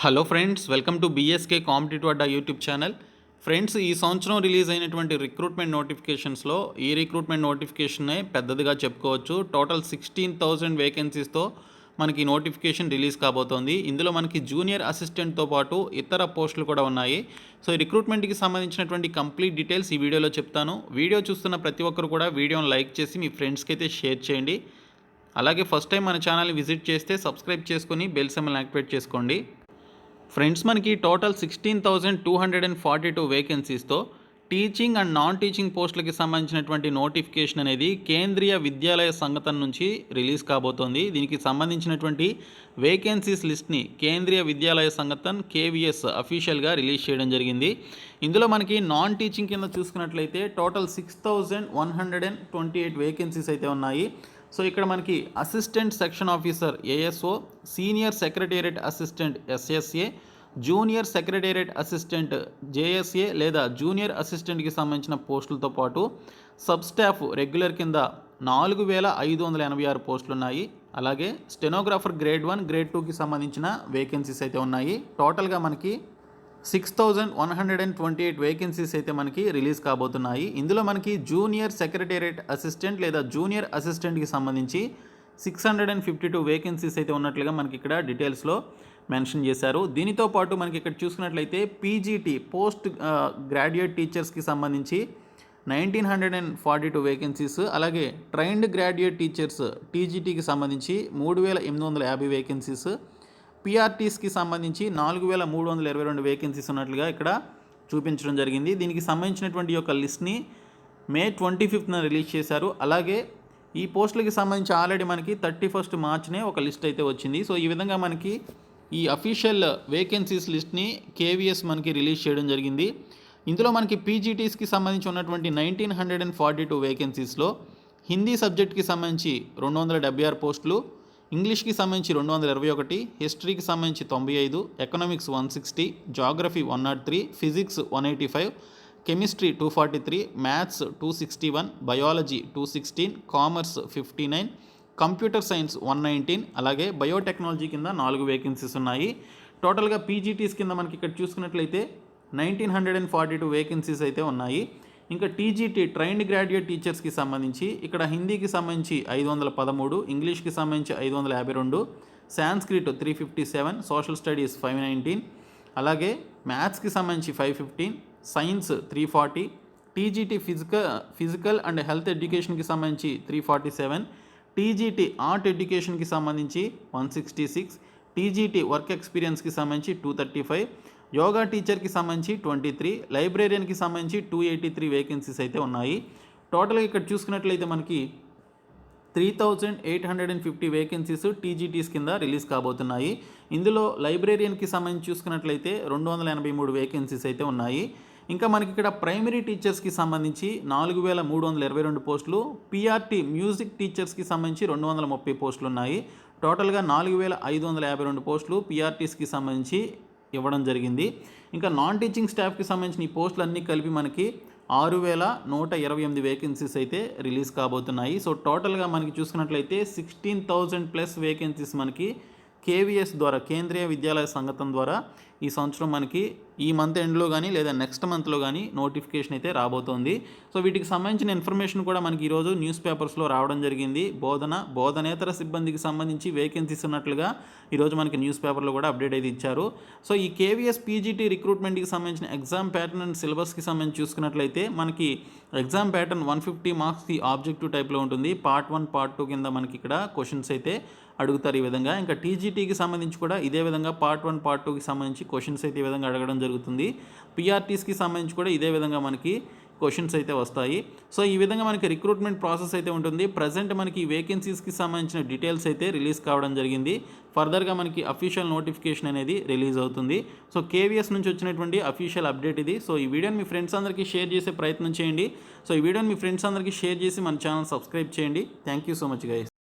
Hello friends, welcome to BSK competitive Adda YouTube channel. Friends, ఈ సంవత్సరం release అయినటువంటి recruitment నోటిఫికేషన్స్లో ఈ రిక్రూట్మెంట్ నోటిఫికేషనే పెద్దదిగా చెప్పుకోవచ్చు. టోటల్ 16,000 వేకెన్సీస్తో మనకి నోటిఫికేషన్ రిలీజ్ కాబోతోంది. ఇందులో మనకి జూనియర్ అసిస్టెంట్తో పాటు ఇతర పోస్టులు కూడా ఉన్నాయి. సో ఈ రిక్రూట్మెంట్కి సంబంధించినటువంటి కంప్లీట్ డీటెయిల్స్ ఈ వీడియోలో చెప్తాను. వీడియో చూస్తున్న ప్రతి ఒక్కరు కూడా వీడియోని లైక్ చేసి మీ ఫ్రెండ్స్కి అయితే షేర్ చేయండి. అలాగే ఫస్ట్ టైం మన ఛానల్ని విజిట్ చేస్తే సబ్స్క్రైబ్ చేసుకొని బెల్ సింబల్ యాక్టివేట్ చేసుకోండి. ఫ్రెండ్స్, మనకి టోటల్ 16,242 వేకెన్సీస్తో టీచింగ్ అండ్ నాన్ టీచింగ్ పోస్టులకి సంబంధించినటువంటి నోటిఫికేషన్ అనేది కేంద్రీయ విద్యాలయ సంఘటన నుంచి రిలీజ్ కాబోతోంది. దీనికి సంబంధించినటువంటి వేకెన్సీస్ లిస్ట్ని కేంద్రీయ విద్యాలయ సంఘటన కేవీఎస్ అఫీషియల్గా రిలీజ్ చేయడం జరిగింది. ఇందులో మనకి నాన్ టీచింగ్ కింద చూసుకున్నట్లయితే టోటల్ 6,128 వేకెన్సీస్ అయితే ఉన్నాయి. సో ఇక్కడ మనకి assistant section officer ASO, senior secretariat assistant SSA, junior secretariat assistant JSA లేదా జూనియర్ అసిస్టెంట్కి సంబంధించిన పోస్టులతో పాటు సబ్ స్టాఫ్ రెగ్యులర్ కింద 4,586 పోస్టులు ఉన్నాయి. అలాగే స్టెనోగ్రాఫర్ గ్రేడ్ 1, గ్రేడ్ 2కి సంబంధించిన వేకెన్సీస్ అయితే ఉన్నాయి. టోటల్గా మనకి 6,128 వేకెన్సీస్ అయితే మనకి రిలీజ్ కాబోతున్నాయి. ఇందులో మనకి జూనియర్ సెక్రటేరియట్ అసిస్టెంట్ లేదా జూనియర్ అసిస్టెంట్కి సంబంధించి 652 వేకెన్సీస్ అయితే ఉన్నట్లుగా మనకి ఇక్కడ డీటెయిల్స్లో మెన్షన్ చేశారు. దీనితో పాటు మనకి ఇక్కడ చూసుకున్నట్లయితే పీజీటీ పోస్ట్ గ్రాడ్యుయేట్ టీచర్స్కి సంబంధించి 1,942 వేకెన్సీస్, అలాగే ట్రైన్డ్ గ్రాడ్యుయేట్ టీచర్స్ టీజీటీకి సంబంధించి 3,850 వేకెన్సీస్, పీఆర్టీస్కి సంబంధించి 4,322 వేకెన్సీస్ ఉన్నట్లుగా ఇక్కడ చూపించడం జరిగింది. దీనికి సంబంధించినటువంటి యొక్క లిస్ట్ని మే 25న రిలీజ్ చేశారు. అలాగే ఈ పోస్టులకి సంబంధించి ఆల్రెడీ మనకి 31 మార్చినే ఒక లిస్ట్ అయితే వచ్చింది. సో ఈ విధంగా మనకి ఈ అఫీషియల్ వేకెన్సీస్ లిస్ట్ని కేవీఎస్ మనకి రిలీజ్ చేయడం జరిగింది. ఇందులో మనకి పీజీటీస్కి సంబంధించి ఉన్నటువంటి 1,942 వేకెన్సీస్లో హిందీ సబ్జెక్ట్కి సంబంధించి 276 పోస్టులు, ఇంగ్లీష్కి సంబంధించి 221, హిస్టరీకి సంబంధించి 95, economics 160, geography 103, physics 185, chemistry 243, maths 261, biology 216, commerce 59, computer science 119, అలాగే బయోటెక్నాలజీ కింద 4 వేకెన్సీస్ ఉన్నాయి. టోటల్గా పీజీటీస్ కింద మనకి ఇక్కడ చూసుకున్నట్లయితే 1,942 వేకెన్సీస్ అయితే ఉన్నాయి. ఇంకా టీజీటీ ట్రైన్డ్ గ్రాడ్యుయేట్ టీచర్స్కి సంబంధించి ఇక్కడ హిందీకి సంబంధించి 513, ఇంగ్లీష్కి సంబంధించి 552, సాంస్క్రిట్ 357, సోషల్ స్టడీస్ 519, అలాగే మ్యాథ్స్కి సంబంధించి 515, science 340, TGT physical and health ఎడ్యుకేషన్కి సంబంధించి 347, టీజీటీ ఆర్ట్ ఎడ్యుకేషన్కి సంబంధించి 166, టీజీటీ వర్క్ ఎక్స్పీరియన్స్కి సంబంధించి 235, యోగా టీచర్కి సంబంధించి 23, లైబ్రేరియన్కి సంబంధించి 283 వేకెన్సీస్ అయితే ఉన్నాయి. టోటల్గా ఇక్కడ చూసుకున్నట్లయితే మనకి 3,850 వేకెన్సీస్ టీజీటీస్ కింద రిలీజ్ కాబోతున్నాయి. ఇందులో లైబ్రేరియన్కి సంబంధించి చూసుకున్నట్లయితే 283 వేకెన్సీస్ అయితే ఉన్నాయి. ఇంకా మనకి ఇక్కడ ప్రైమరీ టీచర్స్కి సంబంధించి 4,322 పోస్టులు, పీఆర్టీ మ్యూజిక్ టీచర్స్కి సంబంధించి 230 పోస్టులు ఉన్నాయి. టోటల్గా 4,552 పోస్టులు పీఆర్టీస్కి సంబంధించి ఇవ్వడం జరిగింది. ఇంకా నాన్ టీచింగ్ స్టాఫ్కి సంబంధించిన ఈ పోస్టులు అన్నీ కలిపి మనకి 6,128 వేకెన్సీస్ అయితే రిలీజ్ కాబోతున్నాయి. సో టోటల్గా మనకి చూసుకున్నట్లయితే 16,000+ వేకెన్సీస్ మనకి కేవీఎస్ ద్వారా, కేంద్రీయ విద్యాలయ సంఘటన ద్వారా ఈ సంవత్సరం మనకి ఈ మంత్ ఎండ్లో కానీ లేదా నెక్స్ట్ మంత్లో కానీ నోటిఫికేషన్ అయితే రాబోతోంది. సో వీటికి సంబంధించిన ఇన్ఫర్మేషన్ కూడా మనకి ఈరోజు న్యూస్ పేపర్స్లో రావడం జరిగింది. బోధనేతర సిబ్బందికి సంబంధించి వేకెన్సీస్ ఉన్నట్లుగా ఈరోజు మనకి న్యూస్ పేపర్లో కూడా అప్డేట్ అయితే ఇచ్చారు. సో ఈ కేవీఎస్ పీజీటీ రిక్రూట్మెంట్కి సంబంధించిన ఎగ్జామ్ ప్యాటర్న్ అండ్ సిలబస్కి సంబంధించి చూసుకున్నట్లయితే మనకి ఎగ్జామ్ ప్యాటర్న్ 150 మార్క్స్కి ఆబ్జెక్టివ్ టైప్లో ఉంటుంది. పార్ట్ 1, పార్ట్ 2 కింద మనకి ఇక్కడ క్వశ్చన్స్ అయితే అడుగుతారు ఈ విధంగా. ఇంకా టీజీటీకి సంబంధించి కూడా ఇదే విధంగా పార్ట్ 1, పార్ట్ 2కి సంబంధించి క్వశ్చన్స్ అయితే ఈ విధంగా అడగడం జరుగుతుంది. పీఆర్టీస్కి సంబంధించి కూడా ఇదే విధంగా మనకి క్వశ్చన్స్ అయితే వస్తాయి. సో ఈ విధంగా మనకి రిక్రూట్మెంట్ ప్రాసెస్ అయితే ఉంటుంది. ప్రజెంట్ మనకి వేకెన్సీస్కి సంబంధించిన డీటెయిల్స్ అయితే రిలీజ్ కావడం జరిగింది. ఫర్దర్గా మనకి అఫీషియల్ నోటిఫికేషన్ అనేది రిలీజ్ అవుతుంది. సో కేవీఎస్ నుంచి వచ్చినటువంటి అఫీషియల్ అప్డేట్ ఇది. సో ఈ వీడియోని మీ ఫ్రెండ్స్ అందరికీ షేర్ చేసే ప్రయత్నం చేయండి. సో ఈ వీడియోని మీ ఫ్రెండ్స్ అందరికీ షేర్ చేసి మన ఛానల్ సబ్స్క్రైబ్ చేయండి. Thank you so much guys.